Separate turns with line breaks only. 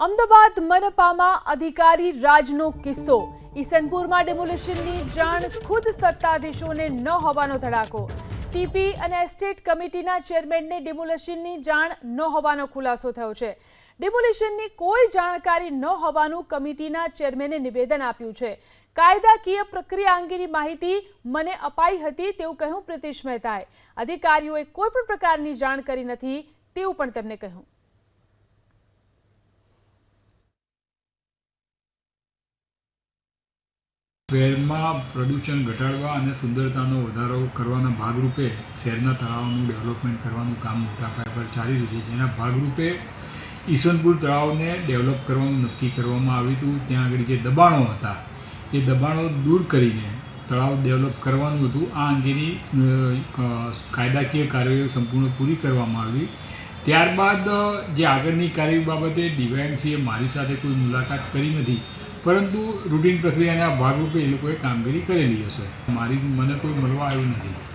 અમદાવાદ મનપામાં અધિકારી રાજનો કિસ્સો। ઈસનપુરમાં ડેમોલિશનની જાણ ખુદ સત્તાધીશોને ન હોવાનો ધડાકો। ટીપી અને એસ્ટેટ કમિટીના ચેરમેનને ડેમોલિશનની જાણ ન હોવાનો ખુલાસો થયો છે। ડેમોલિશનની કોઈ જાણકારી ન હોવાનું કમિટીના ચેરમેને નિવેદન આપ્યું છે। કાયદાકીય પ્રક્રિયા અંગેની માહિતી મને અપાઈ હતી તેવું કહ્યું પ્રીતિશ મહેતાએ। અધિકારીઓએ કોઈ પણ પ્રકારની જાણ કરી નથી તેવું પણ તેમણે કહ્યું।
શહેરમાં પ્રદૂષણ ઘટાડવા અને સુંદરતાનો વધારો કરવાના ભાગરૂપે શહેરના તળાવનું ડેવલપમેન્ટ કરવાનું કામ મોટા પાયા પર ચાલી રહ્યું છે। જેના ભાગરૂપે ઈસનપુર તળાવને ડેવલપ કરવાનું નક્કી કરવામાં આવ્યું હતું। ત્યાં આગળ જે દબાણો હતા એ દબાણો દૂર કરીને તળાવ ડેવલપ કરવાનું હતું। આ અંગેની કાયદાકીય કાર્યવાહી સંપૂર્ણ પૂરી કરવામાં આવી। ત્યારબાદ જે આગળની કાર્યવાહી બાબતે ડીવાયએમસીએ મારી સાથે કોઈ મુલાકાત કરી નથી, પરંતુ રૂટીન પ્રક્રિયાના ભાગરૂપે એ લોકોએ કામગીરી કરેલી હશે। મને કોઈ મળવા આવ્યું નથી।